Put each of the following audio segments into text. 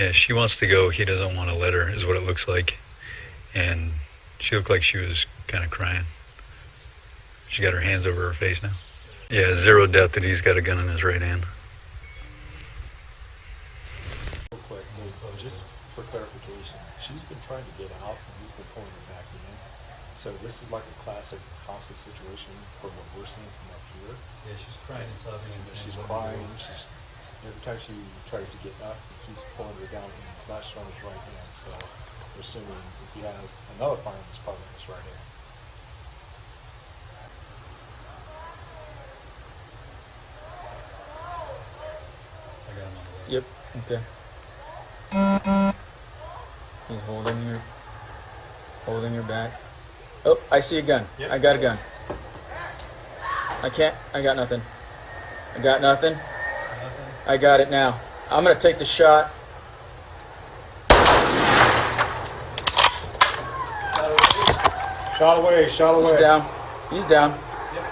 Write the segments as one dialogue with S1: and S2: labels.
S1: Yeah, she wants to go. He doesn't want to let her, is what it looks like. And she looked like she was kind of crying. She got her hands over her face now. Yeah, zero doubt that he's got a gun in his right hand.
S2: Real quick, just for clarification, she's been trying to get out and he's been pulling her back in. So this is like a classic hostage situation from what we're seeing from up here.
S1: Yeah, she's crying and sobbing.
S2: She's crying. Every time she tries to get up, he keeps pulling her down and he's not showing his right hand. So we're assuming if he has another firearm, it's probably in his right hand.
S3: Yep, okay. He's holding your back. Oh, I see a gun. Yep. I got a gun. I got nothing. I got nothing. I got it now. I'm gonna take the shot.
S2: Shot away, shot away.
S3: He's down. He's down.
S1: Yep.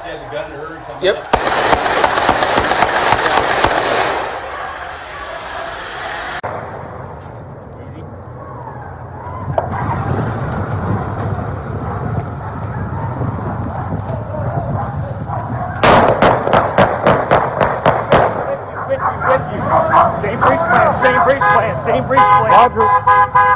S1: Yeah, the gun to her.
S3: Yep.
S4: Same breach plan, same breach plan, same breach plan. Roger.